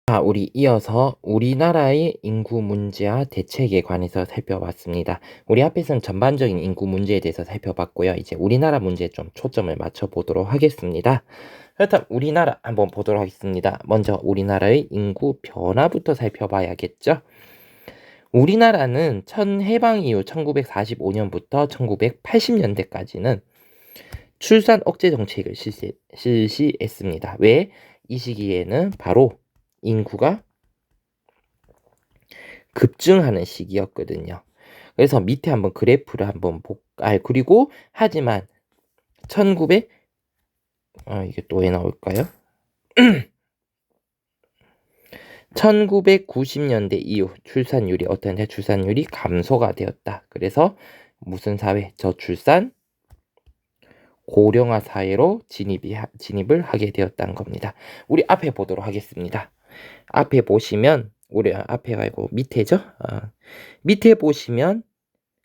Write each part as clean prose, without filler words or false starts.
자, 우리 이어서 우리나라의 인구 문제와 대책에 관해서 살펴봤습니다. 우리 앞에서는 전반적인 인구 문제에 대해서 살펴봤고요. 이제 우리나라 문제에 좀 초점을 맞춰보도록 하겠습니다. 그렇다면 우리나라 한번 보도록 하겠습니다. 먼저 우리나라의 인구 변화부터 살펴봐야겠죠. 우리나라는 해방 이후 1945년부터 1980년대까지는 출산 억제 정책을 실시했습니다. 왜? 이 시기에는 바로 인구가 급증하는 시기였거든요. 그래서 밑에 한번 그래프를 한번 그리고 하지만 1900 이게 또 왜 나올까요? 1990년대 이후 출산율이 감소가 되었다. 그래서 무슨 사회? 저출산 고령화 사회로 진입을 하게 되었다는 겁니다. 우리 앞에 보도록 하겠습니다. 앞에 보시면 우리 앞에 말고 밑에죠? 밑에 보시면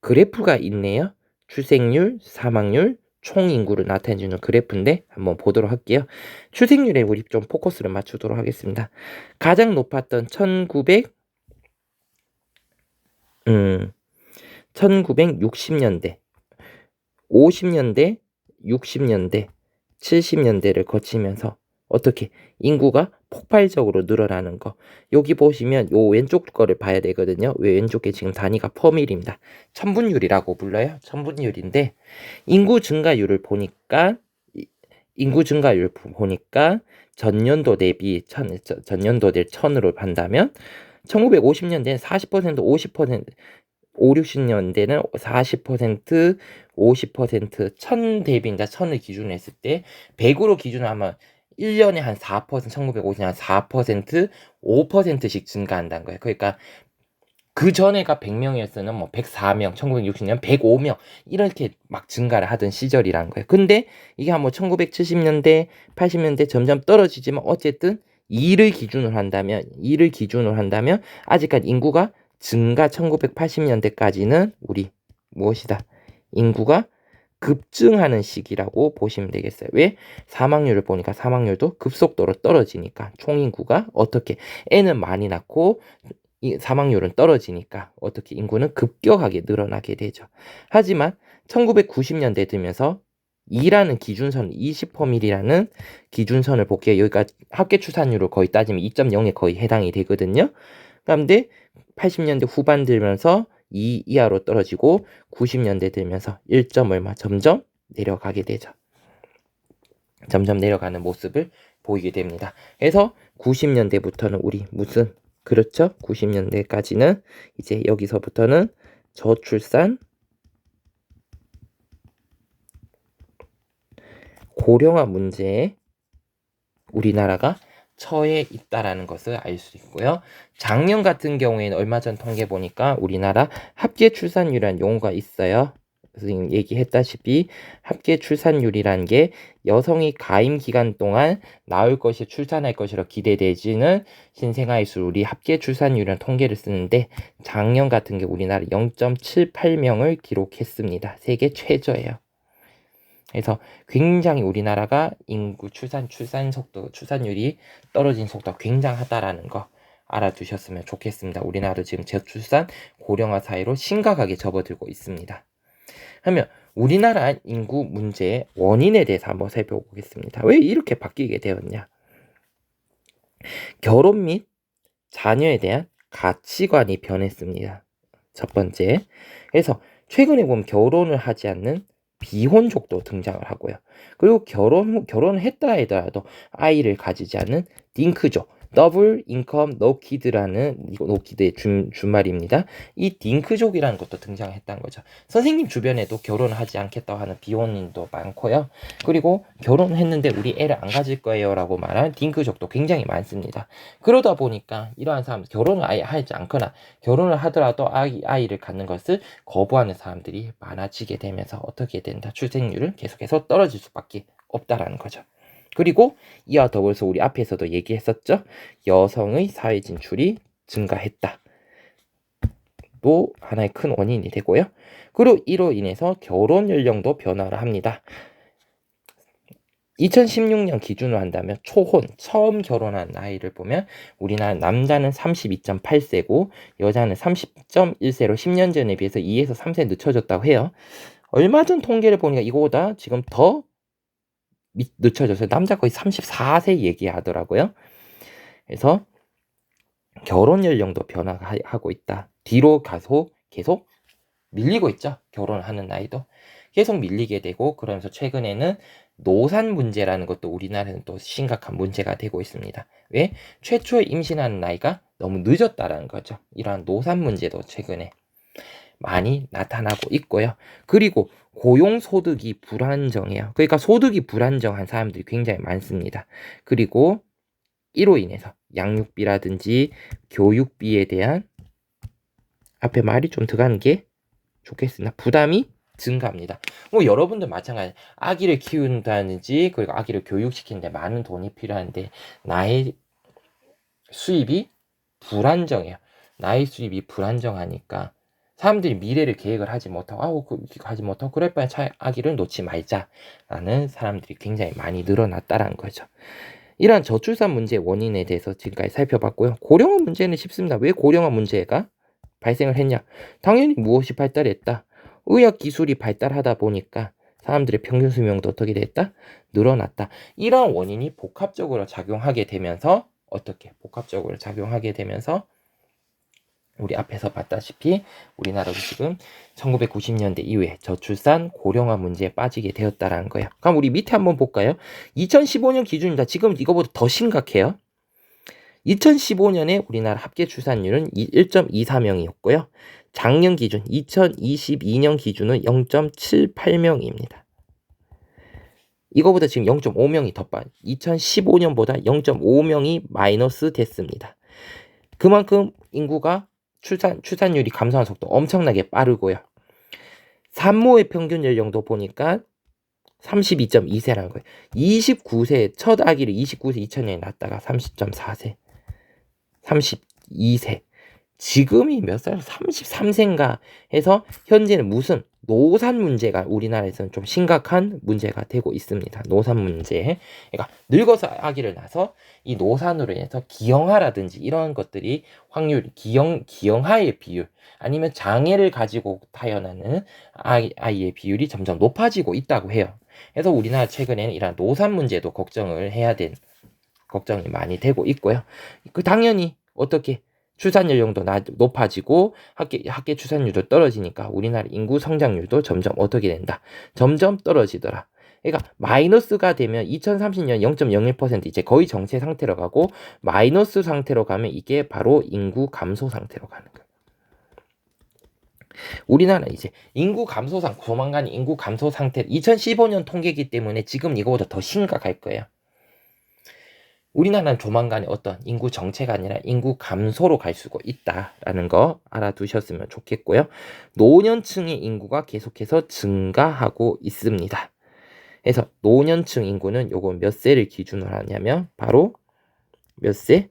그래프가 있네요. 출생률, 사망률, 총인구를 나타내주는 그래프인데 한번 보도록 할게요. 출생률에 우리 좀 포커스를 맞추도록 하겠습니다. 가장 높았던 1960년대, 50년대, 60년대, 70년대를 거치면서 어떻게 인구가 폭발적으로 늘어나는 거. 여기 보시면 요 왼쪽 거를 봐야 되거든요. 왜 왼쪽에 지금 단위가 퍼밀입니다. 천분율이라고 불러요. 천분율인데 인구 증가율을 보니까 전년도 대비 전년도 대 1000으로 한다면 1950년대는 40%, 50%, 5, 60년대는 40%, 50%, 1000 대비입니다. 1000을 기준으로 했을 때 100으로 기준으로 하면 1년에 한 4%, 1950년 한 4%, 5%씩 증가한다는 거예요. 그러니까 그 전에가 100명이었으면 뭐 104명, 1960년 105명 이렇게 막 증가를 하던 시절이라는 거예요. 근데 이게 한번 1970년대, 80년대 점점 떨어지지만 어쨌든 2를 기준으로 한다면 아직까지 인구가 증가 1980년대까지는 우리 무엇이다? 인구가 급증하는 시기라고 보시면 되겠어요. 왜? 사망률을 보니까 사망률도 급속도로 떨어지니까 총인구가 어떻게 N은 많이 낳고 이 사망률은 떨어지니까 어떻게 인구는 급격하게 늘어나게 되죠. 하지만 1990년대 들면서 2라는 기준선, 20%이라는 기준선을 볼게요. 여기가 합계 출산율을 거의 따지면 2.0에 거의 해당이 되거든요. 그런데 80년대 후반 들면서 2 이하로 떨어지고 90년대 들면서 1점 얼마 점점 내려가게 되죠. 점점 내려가는 모습을 보이게 됩니다. 그래서 90년대부터는 우리 무슨 그렇죠? 90년대까지는 이제 여기서부터는 저출산 고령화 문제에 우리나라가 처해 있다라는 것을 알 수 있고요. 작년 같은 경우에는 얼마 전 통계 보니까 우리나라 합계 출산율이라는 용어가 있어요. 선생님 얘기했다시피 합계 출산율이라는 게 여성이 가임 기간 동안 낳을 것이 출산할 것이라 기대되지는 신생아의 합계 출산율이라는 통계를 쓰는데 작년 같은 게 우리나라 0.78명을 기록했습니다. 세계 최저예요. 그래서 굉장히 우리나라가 인구 출산 속도, 출산율이 떨어진 속도가 굉장하다라는 거 알아두셨으면 좋겠습니다. 우리나라도 지금 저출산 고령화 사회로 심각하게 접어들고 있습니다. 하면 우리나라 인구 문제의 원인에 대해서 한번 살펴보겠습니다. 왜 이렇게 바뀌게 되었냐? 결혼 및 자녀에 대한 가치관이 변했습니다. 첫 번째. 그래서 최근에 보면 결혼을 하지 않는 비혼족도 등장을 하고요. 그리고 결혼을 했다 하더라도 아이를 가지지 않는 딩크족, 더블 인컴 노키드라는 노키드의 준말입니다. 이 딩크족이라는 것도 등장했다는 거죠. 선생님 주변에도 결혼을 하지 않겠다고 하는 비혼인도 많고요. 그리고 결혼했는데 우리 애를 안 가질 거예요 라고 말하는 딩크족도 굉장히 많습니다. 그러다 보니까 이러한 사람 결혼을 아예 하지 않거나 결혼을 하더라도 아이를 갖는 것을 거부하는 사람들이 많아지게 되면서 어떻게 된다? 출생률은 계속해서 떨어질 수밖에 없다라는 거죠. 그리고 이와 더불어서 우리 앞에서도 얘기했었죠. 여성의 사회 진출이 증가했다. 또 하나의 큰 원인이 되고요. 그리고 이로 인해서 결혼 연령도 변화를 합니다. 2016년 기준으로 한다면 초혼, 처음 결혼한 나이를 보면 우리나라 남자는 32.8세고 여자는 30.1세로 10년 전에 비해서 2에서 3세 늦춰졌다고 해요. 얼마 전 통계를 보니까 이거보다 지금 더 늦춰졌어요. 남자 거의 34세 얘기하더라고요. 그래서 결혼 연령도 변화하고 있다. 뒤로 가서 계속 밀리고 있죠. 결혼하는 나이도 계속 밀리게 되고, 그러면서 최근에는 노산 문제라는 것도 우리나라는 또 심각한 문제가 되고 있습니다. 왜? 최초에 임신하는 나이가 너무 늦었다라는 거죠. 이러한 노산 문제도 최근에 많이 나타나고 있고요. 그리고 고용소득이 불안정해요. 그러니까 소득이 불안정한 사람들이 굉장히 많습니다. 그리고 이로 인해서 양육비라든지 교육비에 대한, 앞에 말이 좀 들어가는 게 좋겠습니다. 부담이 증가합니다. 뭐 여러분들 마찬가지, 아기를 키운다든지 그리고 아기를 교육시키는데 많은 돈이 필요한데 나의 수입이 불안정해요. 나의 수입이 불안정하니까 사람들이 미래를 계획을 하지 못하고 그럴 바에 차라리 아기를 놓지 말자라는 사람들이 굉장히 많이 늘어났다라는 거죠. 이러한 저출산 문제의 원인에 대해서 지금까지 살펴봤고요. 고령화 문제는 쉽습니다. 왜 고령화 문제가 발생을 했냐? 당연히 무엇이 발달했다? 의학 기술이 발달하다 보니까 사람들의 평균 수명도 어떻게 됐다? 늘어났다. 이러한 원인이 복합적으로 작용하게 되면서 복합적으로 작용하게 되면서 우리 앞에서 봤다시피 우리나라도 지금 1990년대 이후에 저출산 고령화 문제에 빠지게 되었다라는 거예요. 그럼 우리 밑에 한번 볼까요? 2015년 기준입니다. 지금 이거보다 더 심각해요. 2015년에 우리나라 합계 출산율은 1.24명이었고요. 작년 기준 2022년 기준은 0.78명입니다. 이거보다 지금 0.5명이 더 빠져. 2015년보다 0.5명이 마이너스 됐습니다. 그만큼 인구가 출산율이 감소하는 속도 엄청나게 빠르고요. 산모의 평균 연령도 보니까 32.2세라는 거예요. 29세 첫 아기를 29세 2000년에 낳았다가 30.4세 32세 지금이 몇 살? 33세인가 해서 현재는 무슨 노산 문제가 우리나라에서는 좀 심각한 문제가 되고 있습니다. 노산 문제. 그러니까 늙어서 아기를 낳아서 이 노산으로 인해서 기형아라든지 이런 것들이 확률, 기형아의 비율 아니면 장애를 가지고 태어나는 아이의 비율이 점점 높아지고 있다고 해요. 그래서 우리나라 최근에는 이런 노산 문제도 걱정이 많이 되고 있고요. 당연히 어떻게 출산 연령도 높아지고 학계 출산율도 떨어지니까 우리나라 인구 성장률도 점점 어떻게 된다? 점점 떨어지더라. 그러니까 마이너스가 되면 2030년 0.01% 이제 거의 정체 상태로 가고, 마이너스 상태로 가면 이게 바로 인구 감소 상태로 가는 거예요. 우리나라 이제 조만간 인구 감소 상태, 2015년 통계이기 때문에 지금 이거보다 더 심각할 거예요. 우리나라는 조만간에 어떤 인구 정체가 아니라 인구 감소로 갈 수가 있다라는 거 알아두셨으면 좋겠고요. 노년층의 인구가 계속해서 증가하고 있습니다. 그래서 노년층 인구는 요거 몇 세를 기준으로 하냐면 바로 몇 세?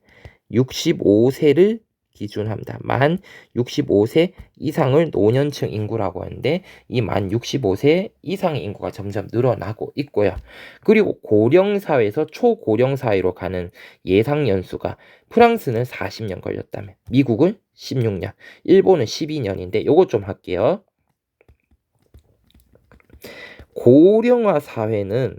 65세를 기준합니다. 만 65세 이상을 노년층 인구라고 하는데 이 만 65세 이상의 인구가 점점 늘어나고 있고요. 그리고 고령사회에서 초고령사회로 가는 예상 연수가 프랑스는 40년 걸렸다면 미국은 16년, 일본은 12년인데 요거 좀 할게요. 고령화 사회는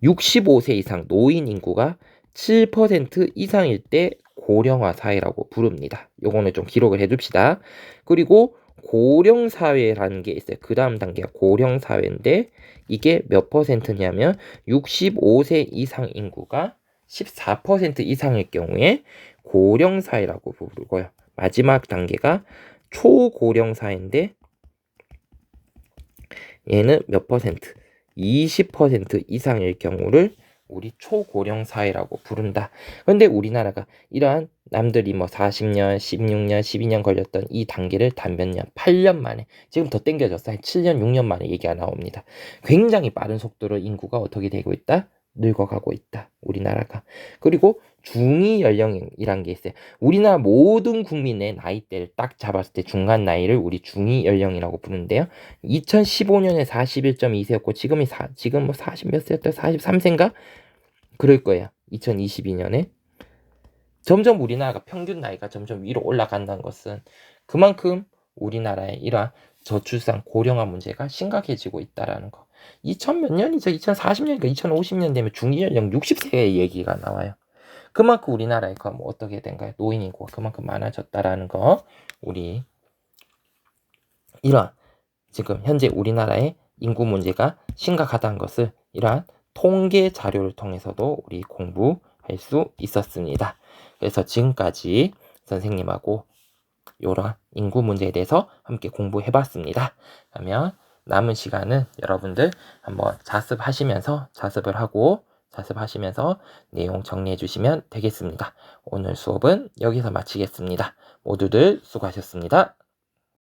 65세 이상 노인 인구가 7% 이상일 때 고령화 사회라고 부릅니다. 요거는 좀 기록을 해둡시다. 그리고 고령 사회라는 게 있어요. 그 다음 단계가 고령 사회인데 이게 몇 퍼센트냐면 65세 이상 인구가 14% 이상일 경우에 고령 사회라고 부르고요. 마지막 단계가 초고령 사회인데 얘는 몇 퍼센트? 20% 이상일 경우를 우리 초고령 사회라고 부른다. 그런데 우리나라가 이러한 남들이 뭐 40년, 16년, 12년 걸렸던 이 단계를 단 몇 년, 8년 만에 지금 더 땡겨졌어요. 7년, 6년 만에 얘기가 나옵니다. 굉장히 빠른 속도로 인구가 어떻게 되고 있다? 늙어가고 있다. 우리나라가. 그리고 중위 연령이란 게 있어요. 우리나라 모든 국민의 나이대를 딱 잡았을 때 중간 나이를 우리 중위 연령이라고 부르는데요. 2015년에 41.2세였고 지금 뭐 40 몇 세였다 43세인가? 그럴 거예요. 2022년에 점점 우리나라가 평균 나이가 점점 위로 올라간다는 것은 그만큼 우리나라의 이러한 저출산 고령화 문제가 심각해지고 있다라는 거. 2000 몇 년이죠? 2040년이니까 2050년 되면 중위 연령 60세의 얘기가 나와요. 그만큼 우리나라에 뭐 어떻게 된가요? 노인 인구가 그만큼 많아졌다라는 거. 우리 이러한 지금 현재 우리나라의 인구 문제가 심각하다는 것을 이러한 통계 자료를 통해서도 우리 공부할 수 있었습니다. 그래서 지금까지 선생님하고 이러한 인구 문제에 대해서 함께 공부해 봤습니다. 그러면 남은 시간은 여러분들 한번 자습하시면서 내용 정리해 주시면 되겠습니다. 오늘 수업은 여기서 마치겠습니다. 모두들 수고하셨습니다.